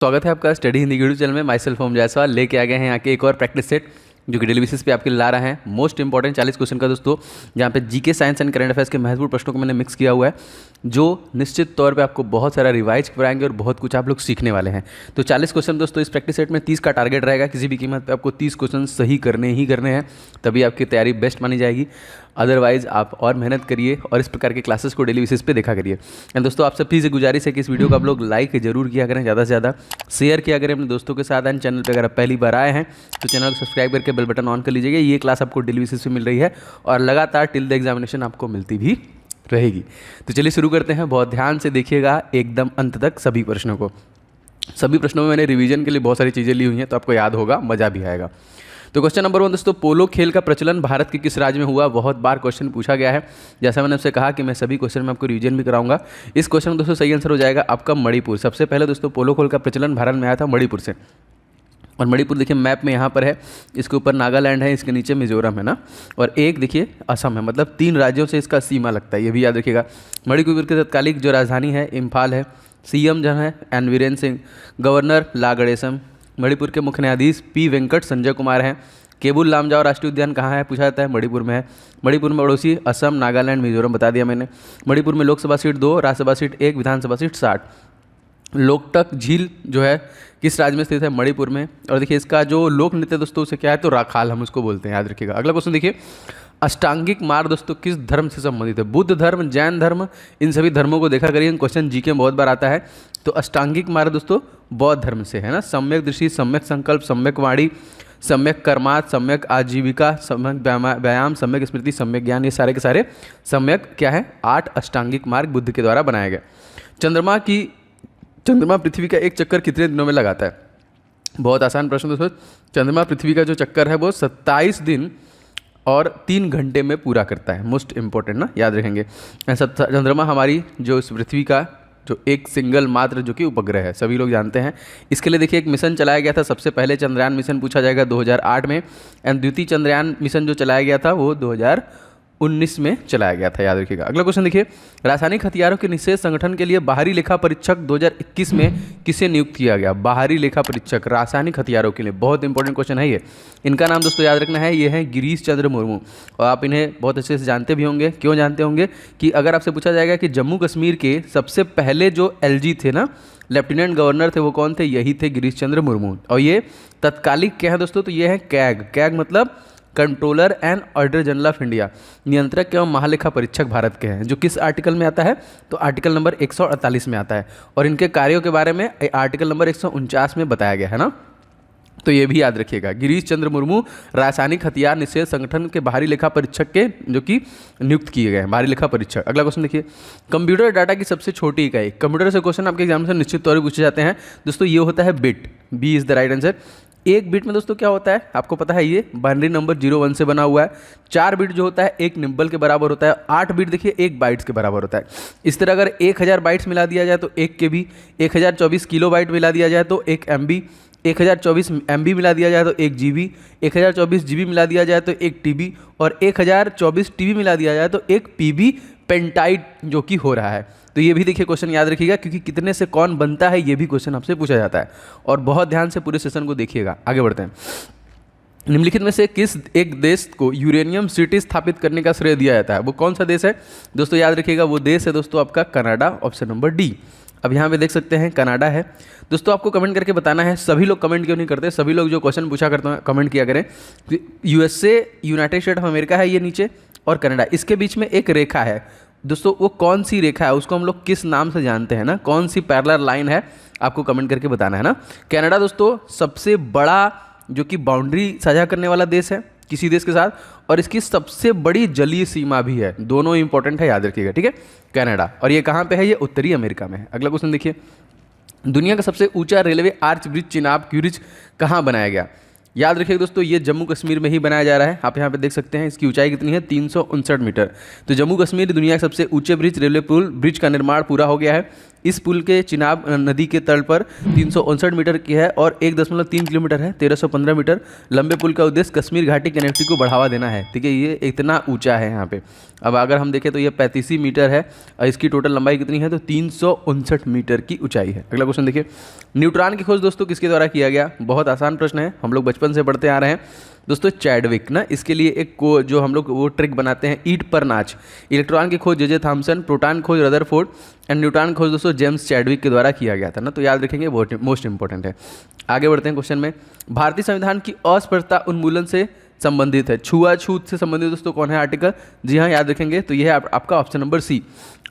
स्वागत है आपका स्टडी हिंदी यूट्यूब चैनल में। माई सेल्फ ओम जायसवाल लेके आ गए हैं यहाँ के एक और प्रैक्टिस सेट जो कि डेली बेसिस पे आपके लिए ला रहे हैं। मोस्ट इंपॉर्टेंट 40 क्वेश्चन का दोस्तों, जहाँ पे GK, science and current affairs के महत्वपूर्ण प्रश्नों को मैंने मिक्स किया हुआ है, जो निश्चित तौर पे आपको बहुत सारा रिवाइज कराएंगे और बहुत कुछ आप लोग सीखने वाले हैं। तो 40 क्वेश्चन दोस्तों इस प्रैक्टिस सेट में 30 का टारगेट रहेगा। किसी भी कीमत पे आपको 30 क्वेश्चन सही करने ही करने हैं, तभी आपकी तैयारी बेस्ट मानी जाएगी। अदरवाइज आप और मेहनत करिए और इस प्रकार के क्लासेस को डेली बेसिस पे देखा करिए। एंड दोस्तों आप सबसे से गुजारिश है कि इस वीडियो को आप लोग लाइक जरूर किया करें, ज़्यादा से ज़्यादा शेयर किया करें अपने दोस्तों के साथ। एंड चैनल पे अगर आप पहली बार आए हैं तो चैनल को सब्सक्राइब करके बेल बटन ऑन कर लीजिएगा। ये क्लास आपको डेली बेसिस पे मिल रही है और लगातार टिल द एग्जामिनेशन आपको मिलती भी रहेगी। तो चलिए शुरू करते हैं। बहुत ध्यान से देखिएगा एकदम अंत तक सभी प्रश्नों को। सभी प्रश्नों में मैंने रिवीजन के लिए बहुत सारी चीज़ें ली हुई हैं, तो आपको याद होगा, मज़ा भी आएगा। तो क्वेश्चन नंबर 1 दोस्तों, पोलो खेल का प्रचलन भारत के किस राज्य में हुआ? बहुत बार क्वेश्चन पूछा गया है। जैसा मैंने आपसे कहा कि मैं सभी क्वेश्चन में आपको रिवीजन भी कराऊंगा। इस क्वेश्चन में दोस्तों सही आंसर हो जाएगा आपका मणिपुर। सबसे पहले दोस्तों पोलो खेल का प्रचलन भारत में आया था मणिपुर से। और मणिपुर देखिए मैप में यहाँ पर है, इसके ऊपर नागालैंड है, इसके नीचे मिजोरम है ना, और एक देखिए असम है। मतलब 3 राज्यों से इसका सीमा लगता है, ये भी याद रखिएगा। मणिपुर की तत्कालिक जो राजधानी है इम्फाल है। सीएम जो है एन वीरेन सिंह, गवर्नर ला गणेशम। मणिपुर के मुख्य न्यायाधीश पी वेंकट संजय कुमार हैं। केबुल लामजाओ राष्ट्रीय उद्यान कहाँ है पूछा जाता है? मणिपुर में है। मणिपुर में पड़ोसी असम, नागालैंड, मिजोरम बता दिया मैंने। मणिपुर में लोकसभा सीट 2, राज्यसभा सीट 1, विधानसभा सीट 60। लोकटक झील जो है किस राज्य में स्थित है? मणिपुर में। और देखिए इसका जो लोक नृत्य दोस्तों उसे क्या है? तो राखाल हम उसको बोलते हैं, याद रखिएगा। अगला क्वेश्चन देखिए, अष्टांगिक मार्ग दोस्तों किस धर्म से संबंधित है? बुद्ध धर्म, जैन धर्म, इन सभी धर्मों को देखा करिए, क्वेश्चन जीके में बहुत बार आता है। तो अष्टांगिक मार्ग दोस्तों बौद्ध धर्म से है ना। सम्यक दृष्टि, सम्यक संकल्प, सम्यक वाणी, सम्यक कर्मात, सम्यक आजीविका, सम्यक व्यायाम, सम्यक स्मृति, सम्यक ज्ञान, ये सारे के सारे सम्यक क्या है? 8 अष्टांगिक मार्ग बुद्ध के द्वारा बनाया गया। चंद्रमा पृथ्वी का एक चक्कर कितने दिनों में लगाता है? बहुत आसान प्रश्न दोस्तों। चंद्रमा पृथ्वी का जो चक्कर है वो 27 दिन और 3 घंटे में पूरा करता है। मोस्ट इंपॉर्टेंट ना, याद रखेंगे। चंद्रमा हमारी जो इस पृथ्वी का जो एक सिंगल मात्र जो कि उपग्रह है, सभी लोग जानते हैं। इसके लिए देखिए एक मिशन चलाया गया था। सबसे पहले चंद्रयान मिशन पूछा जाएगा 2008 में, एंड द्वितीय चंद्रयान मिशन जो चलाया गया था वो 2019 में चलाया गया था, याद रखिएगा। अगला क्वेश्चन देखिए, रासायनिक हथियारों के निषेध संगठन के लिए बाहरी लेखा परीक्षक 2021 में किसे नियुक्त किया गया? बाहरी लेखा परीक्षक रासायनिक हथियारों के लिए, बहुत इंपॉर्टेंट क्वेश्चन है ये। इनका नाम दोस्तों याद रखना है, ये है गिरीश चंद्र मुर्मू। और आप इन्हें बहुत अच्छे से जानते भी होंगे। क्यों जानते होंगे? कि अगर आपसे पूछा जाएगा कि जम्मू कश्मीर के सबसे पहले जो एलजी थे ना, लेफ्टिनेंट गवर्नर थे, वो कौन थे? यही थे गिरीश चंद्र मुर्मू। और ये तत्कालिक क्या है दोस्तों? तो ये है कैग। कैग मतलब controller and auditor general of India, नियंत्रक एवं महालेखा परीक्षक भारत के हैं। जो किस आर्टिकल में आता है? तो आर्टिकल नंबर 148 में आता है। और इनके कार्यों के बारे में आर्टिकल नंबर 149 में बताया गया है ना, तो ये भी याद रखिएगा। गिरीश चंद्र मुर्मू रासायनिक हथियार निषेध संगठन के बाहरी लेखा परीक्षक के जो कि नियुक्त किए गए हैं, बाहरी लेखा परीक्षक। अगला क्वेश्चन देखिए, कंप्यूटर डाटा की सबसे छोटी इकाई। कंप्यूटर से क्वेश्चन आपके एग्जाम से निश्चित तौर पर पूछे जाते हैं दोस्तों। ये होता है bit. B is the right answer. एक बिट में दोस्तों क्या होता है आपको पता है? ये बाइनरी नंबर 0-1 से बना हुआ है। 4 बिट जो होता है 1 निम्बल के बराबर होता है। 8 बिट देखिए 1 बाइट्स के बराबर होता है। इस तरह अगर 1000 बाइट्स मिला दिया जाए तो 1 KB, 1024 किलो बाइट मिला दिया जाए तो 1 MB, 1024 MB मिला दिया जाए तो 1 GB, 1024 GB मिला दिया जाए तो 1 TB, और 1024 TB मिला दिया जाए तो 1 PB पेंटाइट जो कि हो रहा है। तो ये भी देखिए क्वेश्चन याद रखिएगा, क्योंकि कितने से कौन बनता है ये भी क्वेश्चन आपसे पूछा जाता है। और बहुत ध्यान से पूरे सेशन को देखिएगा। आगे बढ़ते हैं। निम्नलिखित में से किस एक देश को यूरेनियम सिटी स्थापित करने का श्रेय दिया जाता है? वो कौन सा देश है दोस्तों? याद रखिएगा वो देश है दोस्तों आपका कनाडा, ऑप्शन नंबर डी। अब यहाँ पे देख सकते हैं कनाडा है दोस्तों। आपको कमेंट करके बताना है। सभी लोग कमेंट क्यों नहीं करते? सभी लोग जो क्वेश्चन पूछा करते हैं कमेंट किया करें। USA United state of America है ये नीचे, और कनाडा, इसके बीच में एक रेखा है दोस्तों। वो कौन सी रेखा है? उसको हम लोग किस नाम से जानते हैं ना? कौन सी पैरेलल लाइन है? आपको कमेंट करके बताना है ना। कनाडा दोस्तों सबसे बड़ा जो कि बाउंड्री साझा करने वाला देश है किसी देश के साथ, और इसकी सबसे बड़ी जलीय सीमा भी है। दोनों इंपॉर्टेंट है, याद रखिएगा, ठीक है। कनाडा, और ये कहाँ पे है? ये उत्तरी अमेरिका में है। अगला क्वेश्चन देखिए, दुनिया का सबसे ऊंचा रेलवे आर्च ब्रिज चिनाब क्यूरिज कहाँ बनाया गया? याद रखिएगा दोस्तों ये जम्मू कश्मीर में ही बनाया जा रहा है। आप यहाँ पे देख सकते हैं इसकी ऊंचाई कितनी है? 359 मीटर। तो जम्मू कश्मीर दुनिया के सबसे ऊंचे ब्रिज, रेलवे पुल ब्रिज का निर्माण पूरा हो गया है। इस पुल के चिनाब नदी के तल पर 359 मीटर की है और 1.3 किलोमीटर है, 1315 मीटर लंबे पुल का उद्देश्य कश्मीर घाटी कनेक्टिविटी को बढ़ावा देना है। ठीक है, ये इतना ऊंचा है यहाँ पे। अब अगर हम देखें तो ये 35 मीटर है और इसकी टोटल लंबाई कितनी है, तो 359 मीटर की ऊंचाई है। अगला क्वेश्चन देखिए, न्यूट्रॉन की खोज दोस्तों किसके द्वारा किया गया? बहुत आसान प्रश्न है, हम लोग बचपन से पढ़ते आ रहे हैं दोस्तों, चैडविक ना। इसके लिए एक को जो हम लोग वो ट्रिक बनाते हैं, ईंट पर नाच। इलेक्ट्रॉन की खोज जे थॉमसन, प्रोटॉन खोज रदरफोर्ड एंड न्यूट्रॉन खोज दोस्तों जेम्स चैडविक के द्वारा किया गया था ना, तो याद रखेंगे, बहुत मोस्ट इंपॉर्टेंट है। आगे बढ़ते हैं क्वेश्चन में। भारतीय संविधान की अस्पृश्यता उन्मूलन से संबंधित है, छुआछूत से संबंधित दोस्तों कौन है आर्टिकल? जी हाँ, याद रखेंगे, तो यह है आपका ऑप्शन नंबर सी।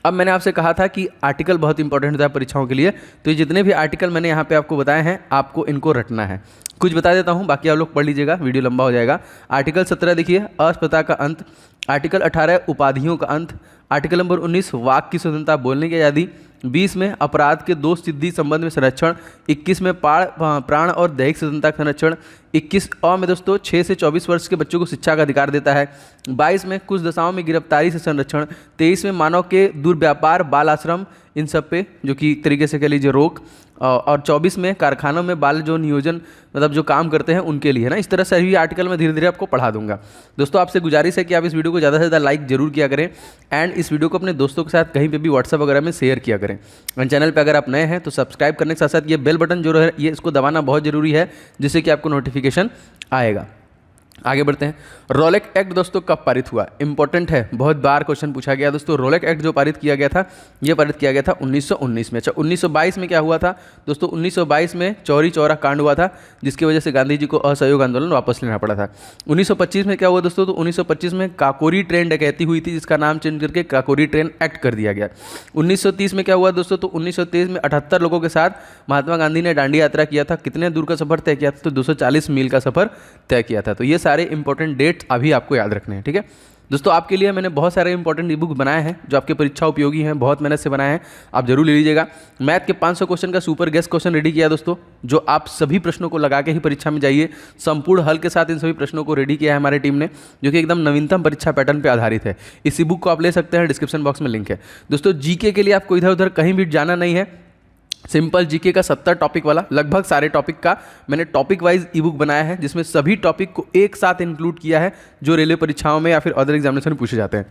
अब मैंने आपसे कहा था कि आर्टिकल बहुत इंपॉर्टेंट होता है परीक्षाओं के लिए, तो ये जितने भी आर्टिकल मैंने यहाँ पे आपको बताए हैं, आपको इनको रटना है। कुछ बता देता हूँ, बाकी आप लोग पढ़ लीजिएगा, वीडियो लंबा हो जाएगा। आर्टिकल 17 देखिए, अस्पृश्यता का अंत। आर्टिकल 18 उपाधियों का अंत। आर्टिकल नंबर 19 वाक की स्वतंत्रता, बोलने की आज़ादी। 20 में अपराध के दोष सिद्धि संबंध में संरक्षण। 21 में प्राण और दैहिक स्वतंत्रता का संरक्षण। 21 और में दोस्तों 6 से 24 वर्ष के बच्चों को शिक्षा का अधिकार देता है। 22 में कुछ दशाओं में गिरफ्तारी से संरक्षण। 23 में मानव के दुर्व्यापार, बाल आश्रम, इन सब पे जो कि एक तरीके से कह लीजिए रोक। और 24 में कारखानों में बाल जो नियोजन मतलब जो काम करते हैं उनके लिए है ना। इस तरह से भी आर्टिकल में धीरे धीरे आपको पढ़ा दूंगा। दोस्तों आपसे गुजारिश है कि आप इस वीडियो को ज़्यादा से ज़्यादा लाइक जरूर किया करें एंड इस वीडियो को अपने दोस्तों के साथ कहीं पे भी व्हाट्सएप वगैरह में शेयर किया करें। एंड चैनल पे अगर आप नए हैं तो सब्सक्राइब करने के साथ साथ ये बेल बटन जो है ये इसको दबाना बहुत ज़रूरी है, जिससे कि आपको नोटिफिकेशन आएगा। आगे बढ़ते हैं। रोलेक एक्ट दोस्तों कब पारित हुआ? इंपॉर्टेंट है, बहुत बार क्वेश्चन पूछा गया दोस्तों। रोलेक एक्ट जो पारित किया गया था, ये पारित किया गया था 1919 में। अच्छा, 1922 में क्या हुआ था दोस्तों? 1922 में चौरी चौरा कांड हुआ था, जिसकी वजह से गांधी जी को असहयोग आंदोलन वापस लेना पड़ा था। 1925 में क्या हुआ दोस्तों? तो 1925 में काकोरी ट्रेन डकैती हुई थी, जिसका नाम चेंज करके काकोरी ट्रेन एक्ट कर दिया गया। 1930 में क्या हुआ दोस्तों? तो 1923 में 78 लोगों के साथ महात्मा गांधी ने दांडी यात्रा किया था। कितने दूर का सफर तय किया था? तो 240 मील का सफर तय किया था। तो ये सारे इंपॉर्टेंट डेट्स अभी आपको याद रखने हैं, ठीक है दोस्तों। आपके लिए मैंने बहुत सारे इंपॉर्टेंट ई बुक बनाए हैं जो आपके परीक्षा उपयोगी हैं, बहुत मेहनत से बनाए हैं, आप जरूर ले लीजिएगा। मैथ के 500 क्वेश्चन का सुपर गेस्ट क्वेश्चन रेडी किया दोस्तों, जो आप सभी प्रश्नों को लगा के ही परीक्षा में जाइए। संपूर्ण हल के साथ इन सभी प्रश्नों को रेडी किया है हमारी टीम ने, जो कि एकदम नवीनतम परीक्षा पैटर्न पर आधारित है। इस ई बुक को आप ले सकते हैं, डिस्क्रिप्शन बॉक्स में लिंक है दोस्तों। जीके के लिए आपको इधर उधर कहीं भी जाना नहीं है। सिंपल जीके का 70 टॉपिक वाला, लगभग सारे टॉपिक का मैंने टॉपिक वाइज ई बुक बनाया है, जिसमें सभी टॉपिक को एक साथ इंक्लूड किया है जो रेलवे परीक्षाओं में या फिर अदर एग्जामिनेशन में पूछे जाते हैं।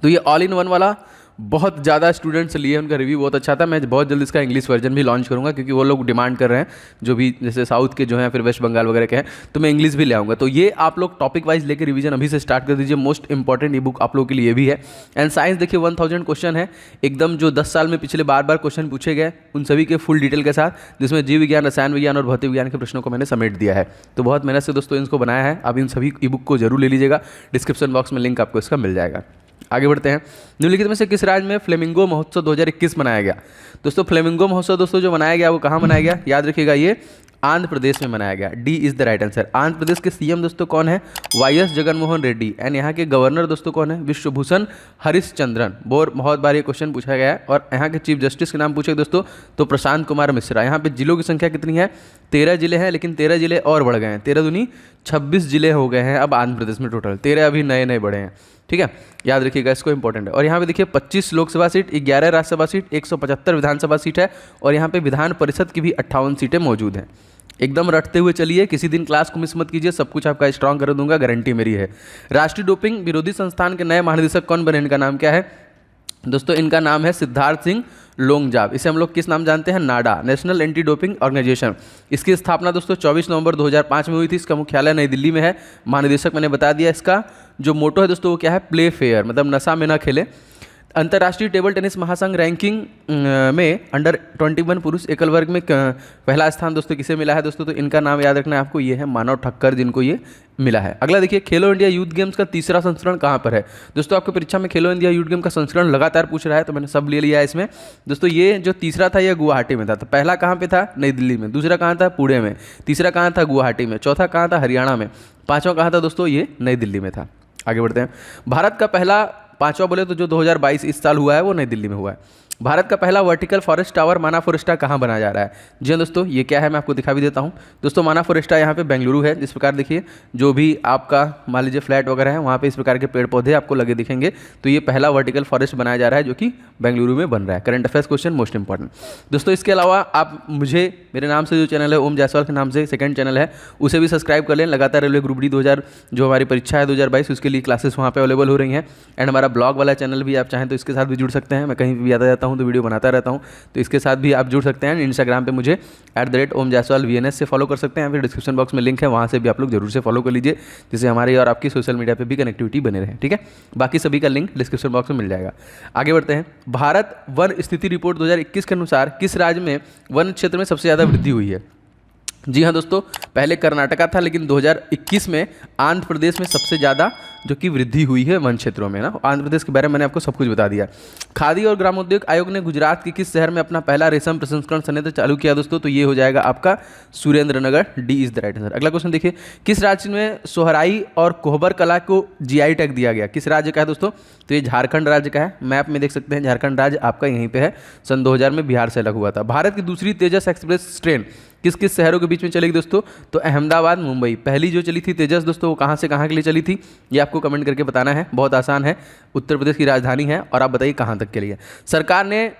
तो ये ऑल इन वन वाला बहुत ज़्यादा स्टूडेंट्स लिए, उनका रिव्यू बहुत अच्छा था। मैं बहुत जल्द इसका इंग्लिश वर्जन भी लॉन्च करूँगा, क्योंकि वो लोग डिमांड कर रहे हैं, जो भी जैसे साउथ के जो हैं फिर वेस्ट बंगाल वगैरह के हैं, तो मैं इंग्लिश भी ले आऊँगा। तो ये आप लोग टॉपिक वाइज लेकर रिवीजन अभी से स्टार्ट कर दीजिए। मोस्ट इंपॉर्टेंट ई बुक आप लोगों के लिए भी है। एंड साइंस देखिए 1000 क्वेश्चन है एकदम, जो 10 साल में पिछले बार क्वेश्चन पूछे गए उन सभी के फुल डिटेल के साथ, जिसमें जीव विज्ञान, रसायन विज्ञान और भौतिक विज्ञान के प्रश्नों को मैंने समेट दिया है। तो बहुत मेहनत से दोस्तों इनको बनाया है। आप इन सभी ई बुक को जरूर ले लीजिएगा, डिस्क्रिप्शन बॉक्स में लिंक आपको इसका मिल जाएगा। आगे बढ़ते हैं। निम्नलिखित में से किस राज्य में फ्लेमिंगो महोत्सव 2021 मनाया गया? दोस्तों फ्लेमिंगो महोत्सव दोस्तों जो मनाया गया वो कहाँ मनाया गया? याद रखिएगा, ये आंध्र प्रदेश में मनाया गया। D is the right answer. Andhra Pradesh के सीएम दोस्तों कौन है? वाई.एस. जगनमोहन रेड्डी। एंड यहाँ के गवर्नर दोस्तों कौन है? विश्वभूषण हरिश्चंद्रन। बहुत बार ये क्वेश्चन पूछा गया है। और यहाँ के चीफ जस्टिस के नाम पूछे दोस्तों तो प्रशांत कुमार मिश्रा। यहाँ पे जिलों की संख्या कितनी है? 13 जिले हैं, लेकिन 13 जिले और बढ़ गए हैं। 13 दूनी 26 जिले हो गए हैं अब आंध्र प्रदेश में टोटल। 13 अभी नए नए बढ़े हैं, ठीक है, याद रखिएगा, इसको इंपॉर्टेंट है। और यहाँ पे देखिए 25 लोकसभा सीट, 11 राज्यसभा सीट, 175 विधानसभा सीट है, और यहाँ पे विधान परिषद की भी 58 सीटें मौजूद हैं। एकदम रटते हुए चलिए, किसी दिन क्लास को मिस मत कीजिए, सब कुछ आपका स्ट्रांग कर दूंगा, गारंटी मेरी है। राष्ट्रीय डोपिंग विरोधी संस्थान के नए महानिदेशक कौन बने? इनका नाम क्या है दोस्तों? इनका नाम है सिद्धार्थ सिंह लोंगजाब। इसे हम लोग किस नाम जानते हैं? नाडा, नेशनल एंटी डोपिंग ऑर्गेनाइजेशन। इसकी स्थापना दोस्तों 24 नवंबर 2005 में हुई थी। इसका मुख्यालय नई दिल्ली में है। महानिदेशक मैंने बता दिया। इसका जो मोटो है दोस्तों वो क्या है? प्ले फेयर, मतलब नशा में ना खेले। अंतर्राष्ट्रीय टेबल टेनिस महासंघ रैंकिंग में अंडर 21 पुरुष एकल वर्ग में पहला स्थान दोस्तों किसे मिला है दोस्तों? तो इनका नाम याद रखना है आपको, ये है मानव ठक्कर, जिनको ये मिला है। अगला देखिए, खेलो इंडिया यूथ गेम्स का तीसरा संस्करण कहाँ पर है? दोस्तों आपकी परीक्षा में खेलो इंडिया यूथ गेम का संस्करण लगातार पूछ रहा है, तो मैंने सब ले लिया है इसमें दोस्तों। ये जो तीसरा था ये गुवाहाटी में था। तो पहला कहाँ पे था? नई दिल्ली में। दूसरा कहाँ था? पुणे में। तीसरा कहाँ था? गुवाहाटी में। चौथा कहाँ था? हरियाणा में। पाँचवा कहाँ था दोस्तों? ये नई दिल्ली में था। आगे बढ़ते हैं। भारत का पहला पांचवा बोले तो जो 2022 इस साल हुआ है वो नई दिल्ली में हुआ है। भारत का पहला वर्टिकल फॉरेस्ट टावर माना फोरेस्टा कहाँ बनाया जा रहा है? जी हाँ दोस्तों, ये क्या है मैं आपको दिखा भी देता हूँ। दोस्तों माना फोरेस्टा यहाँ पे बेंगलुरु है। इस प्रकार देखिए, जो भी आपका मान लीजिए फ्लैट वगैरह है वहाँ पे इस प्रकार के पेड़ पौधे आपको लगे दिखेंगे। तो ये पहला वर्टिकल फॉरेस्ट बनाया जा रहा है जो कि बेंगलुरु में बन रहा है। Current affairs question most important. दोस्तों इसके अलावा आप मुझे मेरे नाम से जो चैनल है ओम जायसवाल के नाम से सेकंड चैनल है, उसे भी सब्सक्राइब कर लें। लगातार रेलवे ग्रुप डी 2000 जो हमारी परीक्षा है 2022 उसके लिए क्लासेस वहाँ पे अवेलेबल हो रही हैं। एंड हमारा ब्लॉग वाला चैनल भी आप चाहें तो इसके साथ भी जुड़ सकते हैं। मैं कहीं भी आता जाता हूँ तो वीडियो बनाता रहता हूँ, तो इसके साथ भी आप जुड़ सकते हैं। इंस्टाग्राम पे मुझे @omjaiswal से फॉलो कर सकते हैं, फिर डिस्क्रिप्शन बॉक्स में लिंक है, वहाँ से भी आप लोग जरूर से फॉलो कर लीजिए, जिससे हमारी और आपकी सोशल मीडिया पे भी कनेक्टिविटी बने रहे। ठीक है, बाकी सभी का लिंक डिस्क्रिप्शन बॉक्स में मिल जाएगा। आगे बढ़ते हैं। भारत वन स्थिति रिपोर्ट 2021 के अनुसार किस राज्य में वन क्षेत्र में सबसे ज़्यादा वृद्धि हुई है? जी हाँ दोस्तों, पहले कर्नाटका था, लेकिन 2021 में आंध्र प्रदेश में सबसे ज़्यादा जो कि वृद्धि हुई है वन क्षेत्रों में ना। आंध्र प्रदेश के बारे में मैंने आपको सब कुछ बता दिया। खादी और ग्रामोद्योग आयोग ने गुजरात के किस शहर में अपना पहला रेशम प्रसंस्करण संयंत्र चालू किया दोस्तों? तो ये हो जाएगा आपका Surendranagar. D is the right answer. अगला क्वेश्चन देखिए, किस राज्य में सोहराई और कोहबर कला को जीआई टैग दिया गया? किस राज्य का है दोस्तों? तो ये झारखंड राज्य का है। मैप में देख सकते हैं झारखंड राज्य आपका यहीं पे है। सन 2000 में बिहार से अलग हुआ था। भारत की दूसरी तेजस एक्सप्रेस ट्रेन किस किस शहरों के बीच में चलेगी दोस्तों? तो अहमदाबाद मुंबई। पहली जो चली थी तेजस दोस्तों, वो कहाँ से कहाँ के लिए चली थी? ये आपको कमेंट करके बताना है, बहुत आसान है। उत्तर प्रदेश की राजधानी है, और आप बताइए कहाँ तक के लिए। सरकार ने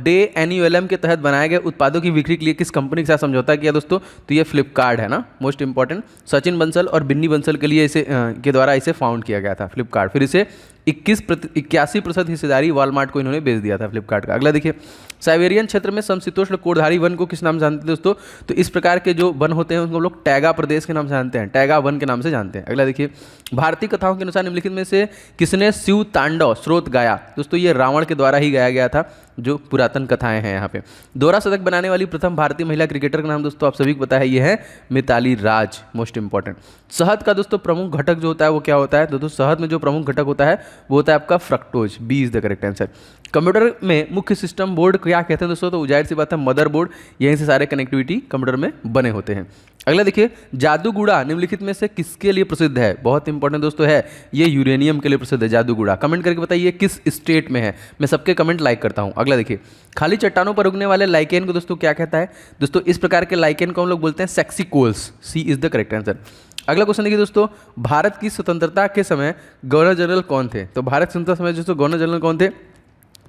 DANULM के तहत बनाए गए उत्पादों की बिक्री के लिए किस कंपनी के साथ समझौता किया दोस्तों? तो ये फ्लिपकार्ट है ना, मोस्ट इंपॉर्टेंट। सचिन बंसल और बिन्नी बंसल के लिए इसे के द्वारा इसे फाउंड किया गया था फ्लिपकार्ट। फिर इसे 81% हिस्सेदारी वॉलमार्ट को इन्होंने बेच दिया था फ्लिपकार्ट का। अगला देखिए, साइबेरियन क्षेत्र में समशीतोष्ण कोरधारी वन को किस नाम से जानते हैं दोस्तों? तो इस प्रकार के जो वन होते हैं उनको लोग टैगा प्रदेश के नाम से जानते हैं, टैगा वन के नाम से जानते हैं। अगला देखिए, भारतीय कथाओं के अनुसार निम्नलिखित में से किसने शिव तांडव स्रोत गाया? दोस्तों ये रावण के द्वारा ही गाया गया था, जो पुरातन कथाएं हैं यहाँ पे। दोहरा शतक बनाने वाली प्रथम भारतीय महिला क्रिकेटर का नाम दोस्तों आप सभी को पता है, ये है मिताली राज, मोस्ट इंपॉर्टेंट। शहद का दोस्तों प्रमुख घटक जो होता है वो क्या होता है? दोस्तों शहद में जो प्रमुख घटक होता है वो होता है आपका fructose. B is the correct answer. Computer में मुख्य सिस्टम बोर्ड क्या कहते हैं दोस्तों? तो जाहिर सी बात है मदर बोर्ड, यहीं से सारे कनेक्टिविटी कंप्यूटर में बने होते हैं। अगला देखिए, जादूगुड़ा निम्नलिखित में से किसके लिए प्रसिद्ध है? बहुत इंपॉर्टेंट दोस्तों है, ये यूरेनियम के लिए प्रसिद्ध है जादूगुड़ा। कमेंट करके बताइए किस स्टेट में है। मैं सबके कमेंट लाइक करता हूँ। अगला देखिए, खाली चट्टानों पर उगने वाले लाइकेन को दोस्तों क्या कहता है? दोस्तों इस प्रकार के लाइकेन को हम लोग बोलते हैं सेक्सिकोल्स। सी इज द करेक्ट आंसर। अगला क्वेश्चन देखिए दोस्तों, भारत की स्वतंत्रता के समय गवर्नर जनरल कौन थे? तो भारत स्वतंत्रता समय दोस्तों गवर्नर जनरल कौन थे?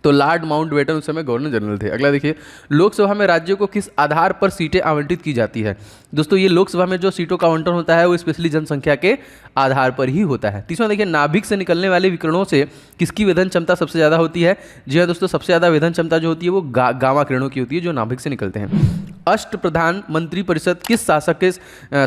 तो लॉर्ड माउंटबेटन उस समय गवर्नर जनरल थे। अगला देखिए, लोकसभा में राज्यों को किस आधार पर सीटें आवंटित की जाती है? दोस्तों ये लोकसभा में जो सीटों का आवंटन होता है वो स्पेशली जनसंख्या के आधार पर ही होता है। तीसरा देखिए, नाभिक से निकलने वाले विकिरणों से किसकी वेधन क्षमता सबसे ज़्यादा होती है? जी हाँ दोस्तों, सबसे ज़्यादा वेधन क्षमता जो होती है वो गामा किरणों की होती है, जो नाभिक से निकलते हैं। अष्टप्रधान मंत्री परिषद किस शासक के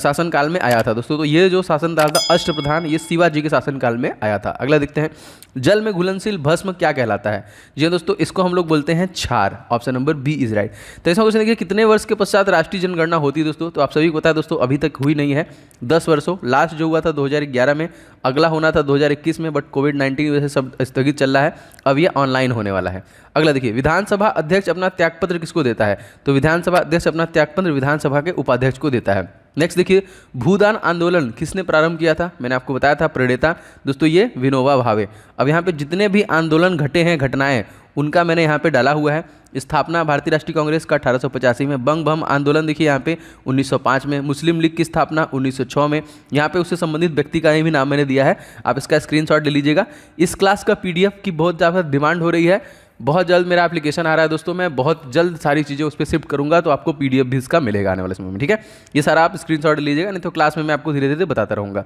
शासनकाल में आया था दोस्तों? तो ये जो शासनकाल था अष्टप्रधान, ये शिवाजी के शासनकाल में आया था। अगला देखते हैं, जल में घुलनशील भस्म क्या कहलाता है? जी हाँ दोस्तों, इसको हम लोग बोलते हैं क्षार। Option number B is right. तो इसमें क्वेश्चन देखिए, कितने वर्ष के पश्चात राष्ट्रीय जनगणना होती है दोस्तों? तो आप सभी को पता है दोस्तों, अभी तक हुई नहीं है। 10 वर्षों, लास्ट जो हुआ था 2011 में, अगला होना था 2021 में, बट कोविड-19 की वजह से सब स्थगित चल रहा है। अब ये ऑनलाइन होने वाला है। अगला देखिए, विधानसभा अध्यक्ष अपना त्यागपत्र किसको देता है? तो विधानसभा अध्यक्ष अपना त्यागपत्र विधानसभा के उपाध्यक्ष को देता है। नेक्स्ट देखिए, भूदान आंदोलन किसने प्रारंभ किया था? मैंने आपको बताया था प्रणेता दोस्तों ये विनोबा भावे। अब यहाँ पे जितने भी आंदोलन घटे हैं, घटनाएं, उनका मैंने यहाँ पे डाला हुआ है। स्थापना भारतीय राष्ट्रीय कांग्रेस का 1885 में। बंग भम आंदोलन देखिए यहाँ पे 1905 में। मुस्लिम लीग की स्थापना 1906 में। यहाँ पे उससे संबंधित व्यक्ति का भी नाम मैंने दिया है, आप इसका स्क्रीनशॉट ले लीजिएगा। इस क्लास का PDF की बहुत ज़्यादा डिमांड हो रही है। बहुत जल्द मेरा एप्लीकेशन आ रहा है दोस्तों, मैं बहुत जल्द सारी चीज़ें उस पर शिफ्ट करूंगा, तो आपको PDF भी इसका मिलेगा आने वाले समय में। ठीक है, ये सारा आप स्क्रीनशॉट लीजिएगा, नहीं तो क्लास में मैं आपको धीरे धीरे बताता रहूँगा।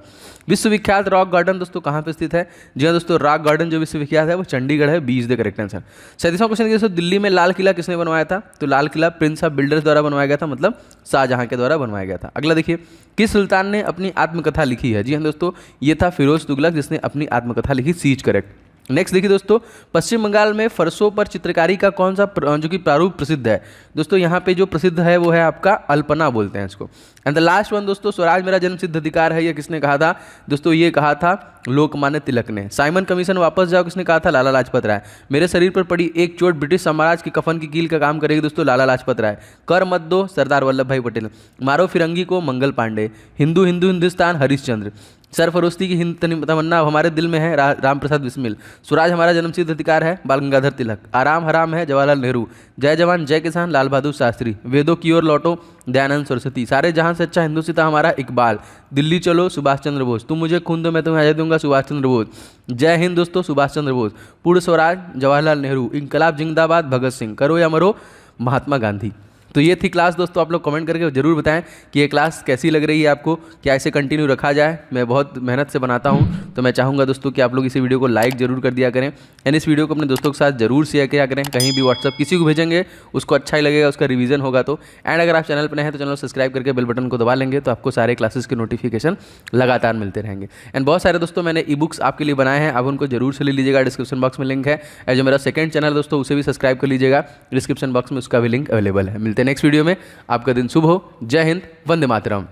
विश्वविख्यात रॉक गार्डन दोस्तों कहाँ पे स्थित है? जी हाँ दोस्तों, रॉक गार्डन जो विश्वविख्यात है वो चंडीगढ़ है। B is the correct answer. 37वां क्वेश्चन दोस्तों, दिल्ली में लाल किला किसने बनवाया था? तो Lal Qila prince of builders द्वारा बनवाया गया था, मतलब शाहजहां के द्वारा बनवाया गया था। अगला देखिए, किस सुल्तान ने अपनी आत्मकथा लिखी है? जी हाँ दोस्तों, ये था फिरोज तुगलक, जिसने अपनी आत्मकथा लिखी। सी इज करेक्ट। नेक्स्ट देखिए दोस्तों, पश्चिम बंगाल में फरसों पर चित्रकारी का कौन सा जो कि प्रारूप प्रसिद्ध है? दोस्तों यहाँ पे जो प्रसिद्ध है वो है आपका अल्पना बोलते हैं इसको। एंड द लास्ट वन दोस्तों, स्वराज मेरा जन्म सिद्ध अधिकार है, ये किसने कहा था? दोस्तों ये कहा था लोकमान्य तिलक ने। साइमन कमीशन वापस जाओ किसने कहा था? लाला लाजपत राय। मेरे शरीर पर पड़ी एक चोट ब्रिटिश साम्राज्य की कफन की कील का काम करेगी दोस्तों, लाला लाजपत राय। कर मत दो, सरदार वल्लभ भाई पटेल। मारो फिरंगी को, मंगल पांडे। हिंदू हिंदू हिंदुस्तान, हरीश चंद्र। सरफरोशी की हिंद तमन्ना अब हमारे दिल में है, राम प्रसाद बिस्मिल। स्वराज हमारा जन्मसिद्ध अधिकार है, बाल गंगाधर तिलक। आराम हराम है, जवाहरलाल नेहरू। जय जवान जय किसान, लाल बहादुर शास्त्री। वेदों की ओर लौटो, दयानंद सरस्वती। सारे जहां से अच्छा हिंदू सीता हमारा, इकबाल। दिल्ली चलो, सुभाष चंद्र बोस। तुम मुझे खून दो मैं तुम्हें आज़ादी दूंगा, सुभाष चंद्र बोस। जय हिंद दोस्तों, सुभाष चंद्र बोस। पूर्ण स्वराज, जवाहरलाल नेहरू। इनकलाब जिंदाबाद, भगत सिंह। करो या मरो, महात्मा गांधी। तो ये थी क्लास दोस्तों। आप लोग कमेंट करके ज़रूर बताएं कि ये क्लास कैसी लग रही है आपको, क्या इसे कंटिन्यू रखा जाए। मैं बहुत मेहनत से बनाता हूँ, तो मैं चाहूँगा दोस्तों कि आप लोग इसी वीडियो को लाइक जरूर कर दिया करें एंड इस वीडियो को अपने दोस्तों के साथ जरूर शेयर किया करें। कहीं भी व्हाट्सअप किसी को भेजेंगे उसको अच्छा ही लगेगा, उसका रिवीजन होगा तो। एंड अगर आप चैनल पर नए हैं तो चैनल सब्सक्राइब करके बेल बटन को दबा लेंगे तो आपको सारे क्लासेस के नोटिफिकेशन लगातार मिलते रहेंगे। एंड बहुत सारे दोस्तों मैंने ई बुक्स आपके लिए बनाए हैं, आप उनको जरूर से ले लीजिएगा। डिस्क्रिप्शन बॉक्स में लिंक है। और जो मेरा सेकंड चैनल दोस्तों उसे भी सब्सक्राइब कर लीजिएगा, डिस्क्रिप्शन बॉक्स में उसका भी लिंक अवेलेबल है। मिलते हैं नेक्स्ट वीडियो में। आपका दिन शुभ हो। जय हिंद, वंदे मातरम।